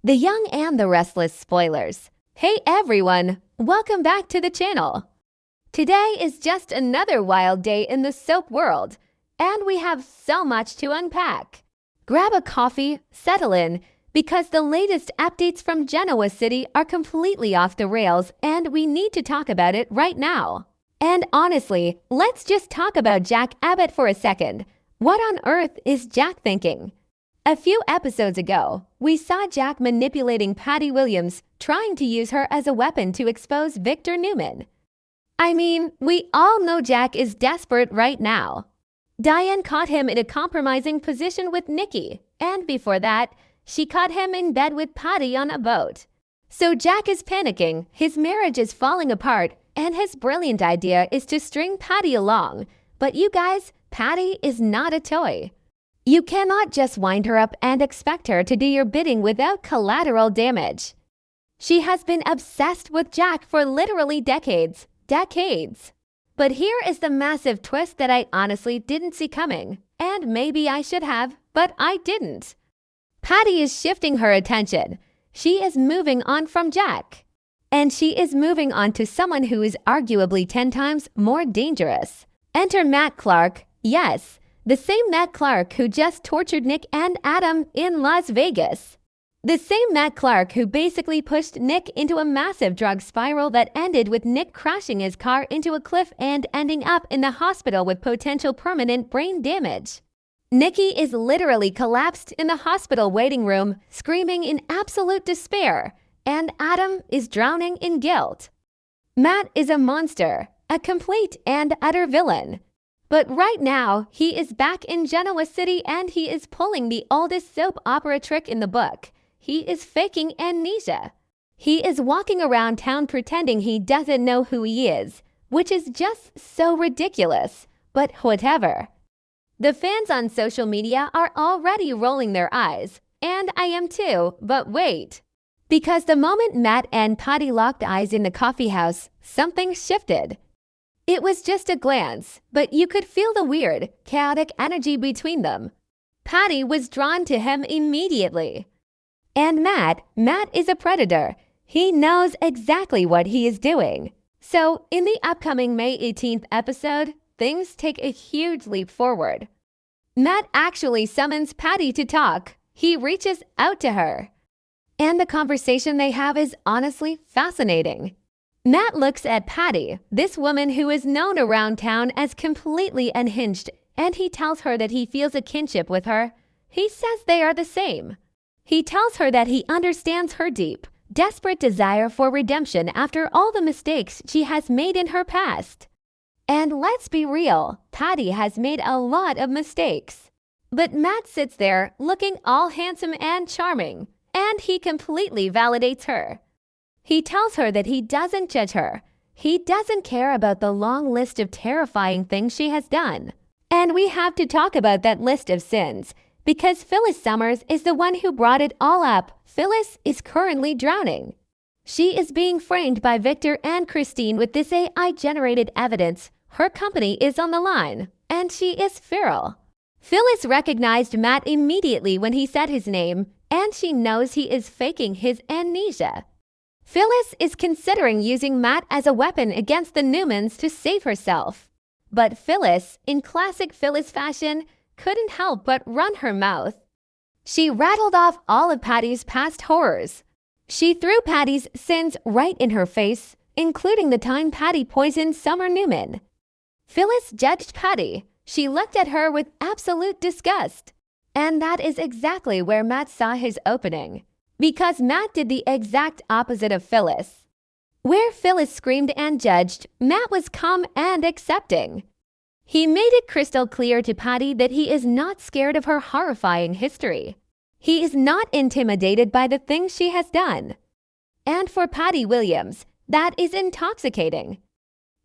The Young and the Restless spoilers. Hey everyone, welcome back to the channel. Today is just another wild day in the soap world, and we have so much to unpack. Grab a coffee, settle in, because the latest updates from Genoa City are completely off the rails and we need to talk about it right now. And honestly, let's just talk about Jack Abbott for a second. What on earth is Jack thinking? A few episodes ago, we saw Jack manipulating Patty Williams, trying to use her as a weapon to expose Victor Newman. I mean, we all know Jack is desperate right now. Diane caught him in a compromising position with Nikki, and before that, she caught him in bed with Patty on a boat. So Jack is panicking, his marriage is falling apart, and his brilliant idea is to string Patty along. But you guys, Patty is not a toy. You cannot just wind her up and expect her to do your bidding without collateral damage. She has been obsessed with Jack for literally decades. But here is the massive twist that I honestly didn't see coming. And maybe I should have, but I didn't. Patty is shifting her attention. She is moving on from Jack. And she is moving on to someone who is arguably 10 times more dangerous. Enter Matt Clark, yes. The same Matt Clark who just tortured Nick and Adam in Las Vegas. The same Matt Clark who basically pushed Nick into a massive drug spiral that ended with Nick crashing his car into a cliff and ending up in the hospital with potential permanent brain damage. Nikki is literally collapsed in the hospital waiting room, screaming in absolute despair, and Adam is drowning in guilt. Matt is a monster, a complete and utter villain. But right now, he is back in Genoa City and he is pulling the oldest soap opera trick in the book. He is faking amnesia. He is walking around town pretending he doesn't know who he is, which is just so ridiculous. But whatever. The fans on social media are already rolling their eyes, and I am too, but wait. Because the moment Matt and Patty locked eyes in the coffee house, something shifted. It was just a glance, but you could feel the weird, chaotic energy between them. Patty was drawn to him immediately. And Matt is a predator. He knows exactly what he is doing. So, in the upcoming May 18th episode, things take a huge leap forward. Matt actually summons Patty to talk. He reaches out to her. And the conversation they have is honestly fascinating. Matt looks at Patty, this woman who is known around town as completely unhinged, and he tells her that he feels a kinship with her. He says they are the same. He tells her that he understands her deep, desperate desire for redemption after all the mistakes she has made in her past. And let's be real, Patty has made a lot of mistakes. But Matt sits there looking all handsome and charming, and he completely validates her. He tells her that he doesn't judge her. He doesn't care about the long list of terrifying things she has done. And we have to talk about that list of sins, because Phyllis Summers is the one who brought it all up. Phyllis is currently drowning. She is being framed by Victor and Christine with this AI-generated evidence. Her company is on the line, and she is feral. Phyllis recognized Matt immediately when he said his name, and she knows he is faking his amnesia. Phyllis is considering using Matt as a weapon against the Newmans to save herself. But Phyllis, in classic Phyllis fashion, couldn't help but run her mouth. She rattled off all of Patty's past horrors. She threw Patty's sins right in her face, including the time Patty poisoned Summer Newman. Phyllis judged Patty. She looked at her with absolute disgust. And that is exactly where Matt saw his opening. Because Matt did the exact opposite of Phyllis. Where Phyllis screamed and judged, Matt was calm and accepting. He made it crystal clear to Patty that he is not scared of her horrifying history. He is not intimidated by the things she has done. And for Patty Williams, that is intoxicating.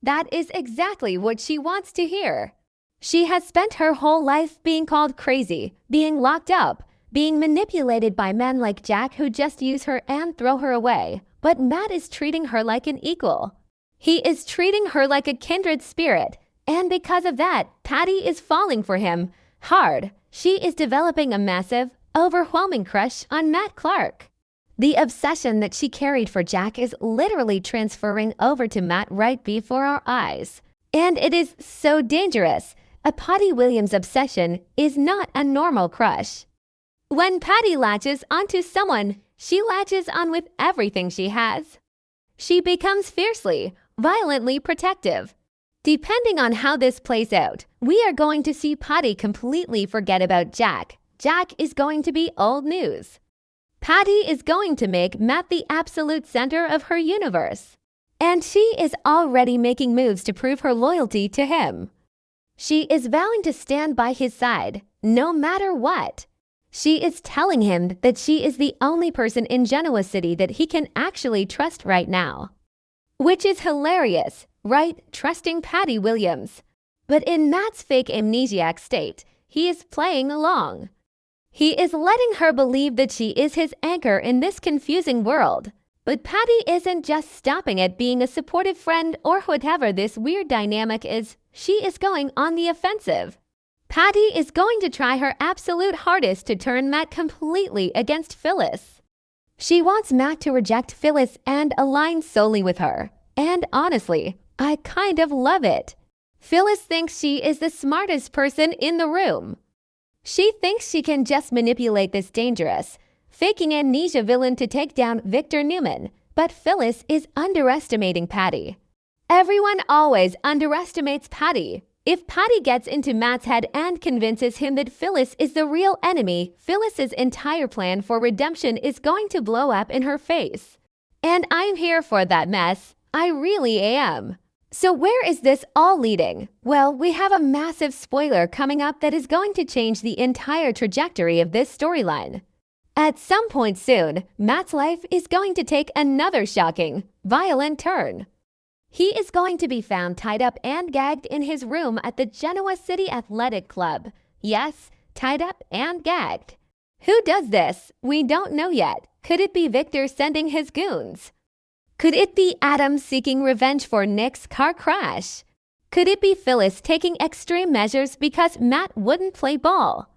That is exactly what she wants to hear. She has spent her whole life being called crazy, being locked up, being manipulated by men like Jack who just use her and throw her away. But Matt is treating her like an equal. He is treating her like a kindred spirit. And because of that, Patty is falling for him hard. She is developing a massive, overwhelming crush on Matt Clark. The obsession that she carried for Jack is literally transferring over to Matt right before our eyes. And it is so dangerous. A Patty Williams obsession is not a normal crush. When Patty latches onto someone, she latches on with everything she has. She becomes fiercely, violently protective. Depending on how this plays out, we are going to see Patty completely forget about Jack. Jack is going to be old news. Patty is going to make Matt the absolute center of her universe. And she is already making moves to prove her loyalty to him. She is vowing to stand by his side, no matter what. She is telling him that she is the only person in Genoa City that he can actually trust right now. Which is hilarious, right? Trusting Patty Williams. But in Matt's fake amnesiac state, he is playing along. He is letting her believe that she is his anchor in this confusing world. But Patty isn't just stopping at being a supportive friend or whatever this weird dynamic is. She is going on the offensive. Patty is going to try her absolute hardest to turn Matt completely against Phyllis. She wants Matt to reject Phyllis and align solely with her. And honestly, I kind of love it. Phyllis thinks she is the smartest person in the room. She thinks she can just manipulate this dangerous, faking amnesia villain to take down Victor Newman, but Phyllis is underestimating Patty. Everyone always underestimates Patty. If Patty gets into Matt's head and convinces him that Phyllis is the real enemy, Phyllis's entire plan for redemption is going to blow up in her face. And I'm here for that mess. I really am. So where is this all leading? Well, we have a massive spoiler coming up that is going to change the entire trajectory of this storyline. At some point soon, Matt's life is going to take another shocking, violent turn. He is going to be found tied up and gagged in his room at the Genoa City Athletic Club. Yes, tied up and gagged. Who does this? We don't know yet. Could it be Victor sending his goons? Could it be Adam seeking revenge for Nick's car crash? Could it be Phyllis taking extreme measures because Matt wouldn't play ball?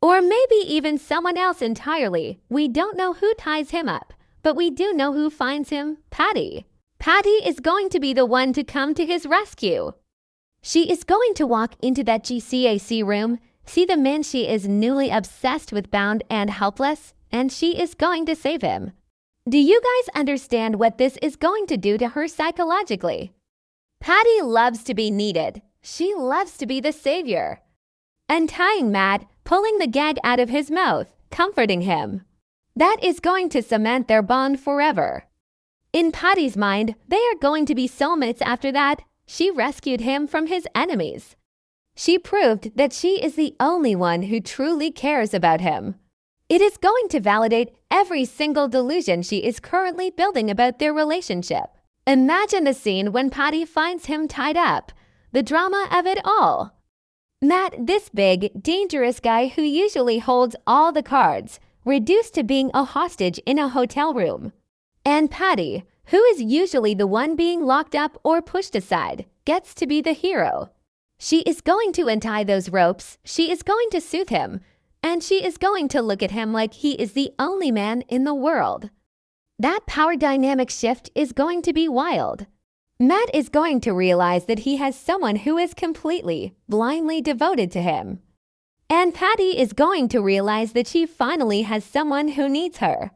Or maybe even someone else entirely. We don't know who ties him up, but we do know who finds him, Patty. Patty is going to be the one to come to his rescue. She is going to walk into that GCAC room, see the man she is newly obsessed with bound and helpless, and she is going to save him. Do you guys understand what this is going to do to her psychologically? Patty loves to be needed. She loves to be the savior. Untying Matt, pulling the gag out of his mouth, comforting him. That is going to cement their bond forever. In Patty's mind, they are going to be soulmates after that. She rescued him from his enemies. She proved that she is the only one who truly cares about him. It is going to validate every single delusion she is currently building about their relationship. Imagine the scene when Patty finds him tied up. The drama of it all. Matt, this big, dangerous guy who usually holds all the cards, reduced to being a hostage in a hotel room. And Patty, who is usually the one being locked up or pushed aside, gets to be the hero. She is going to untie those ropes. She is going to soothe him. And she is going to look at him like he is the only man in the world. That power dynamic shift is going to be wild. Matt is going to realize that he has someone who is completely, blindly devoted to him. And Patty is going to realize that she finally has someone who needs her.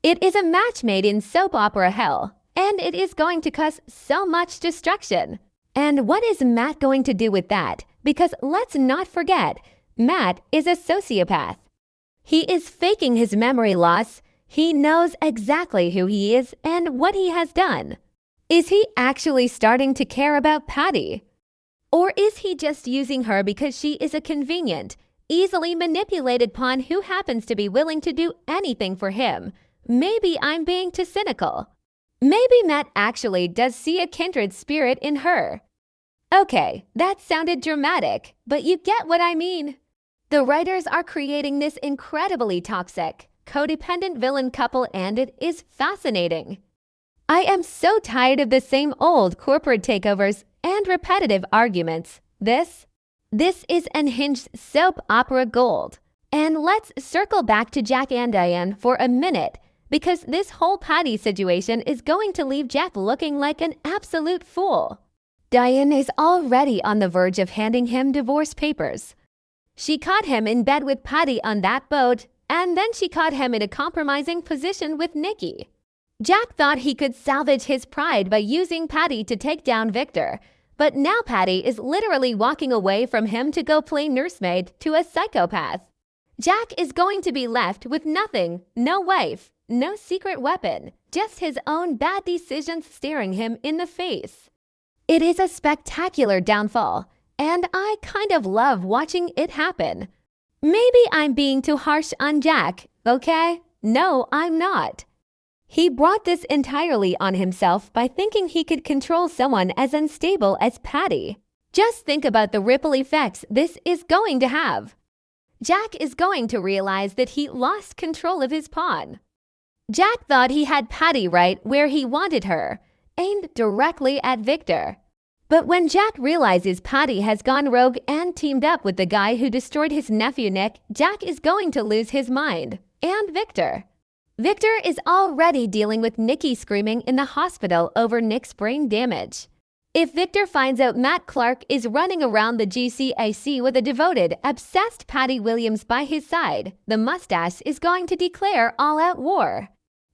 It is a match made in soap opera hell, and it is going to cause so much destruction. And what is Matt going to do with that? Because let's not forget, Matt is a sociopath. He is faking his memory loss. He knows exactly who he is and what he has done. Is he actually starting to care about Patty? Or is he just using her because she is a convenient, easily manipulated pawn who happens to be willing to do anything for him? Maybe I'm being too cynical. Maybe Matt actually does see a kindred spirit in her. Okay, that sounded dramatic, but you get what I mean. The writers are creating this incredibly toxic, codependent villain couple, and it is fascinating. I am so tired of the same old corporate takeovers and repetitive arguments. This is unhinged soap opera gold. And let's circle back to Jack and Diane for a minute. because this whole Patty situation is going to leave Jack looking like an absolute fool. Diane is already on the verge of handing him divorce papers. She caught him in bed with Patty on that boat, and then she caught him in a compromising position with Nikki. Jack thought he could salvage his pride by using Patty to take down Victor, but now Patty is literally walking away from him to go play nursemaid to a psychopath. Jack is going to be left with nothing, no wife, no secret weapon, just his own bad decisions staring him in the face. It is a spectacular downfall, and I kind of love watching it happen. Maybe I'm being too harsh on Jack, okay? No, I'm not. He brought this entirely on himself by thinking he could control someone as unstable as Patty. Just think about the ripple effects this is going to have. Jack is going to realize that he lost control of his pawn. Jack thought he had Patty right where he wanted her, aimed directly at Victor. But when Jack realizes Patty has gone rogue and teamed up with the guy who destroyed his nephew Nick, Jack is going to lose his mind. And Victor. Victor is already dealing with Nikki screaming in the hospital over Nick's brain damage. If Victor finds out Matt Clark is running around the GCAC with a devoted, obsessed Patty Williams by his side, the mustache is going to declare all-out war.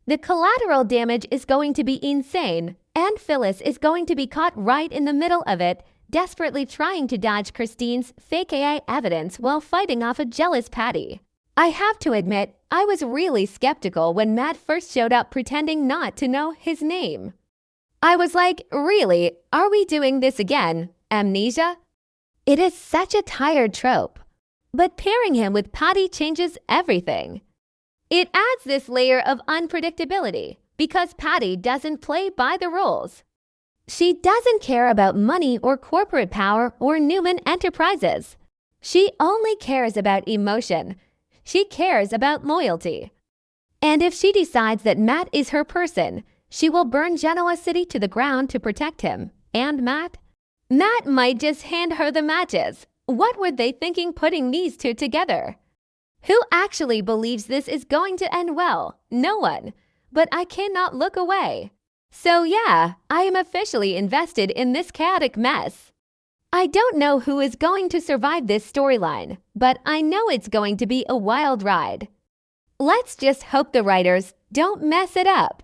The collateral damage is going to be insane, and Phyllis is going to be caught right in the middle of it, desperately trying to dodge Christine's fake AI evidence while fighting off a jealous Patty. I have to admit, I was really skeptical when Matt first showed up pretending not to know his name. I was like, really? Are we doing this again? Amnesia? It is such a tired trope. But pairing him with Patty changes everything. It adds this layer of unpredictability because Patty doesn't play by the rules. She doesn't care about money or corporate power or Newman Enterprises. She only cares about emotion. She cares about loyalty. And if she decides that Matt is her person, she will burn Genoa City to the ground to protect him. And Matt? Matt might just hand her the matches. What were they thinking putting these two together? Who actually believes this is going to end well? No one. But I cannot look away. So yeah, I am officially invested in this chaotic mess. I don't know who is going to survive this storyline, but I know it's going to be a wild ride. Let's just hope the writers don't mess it up.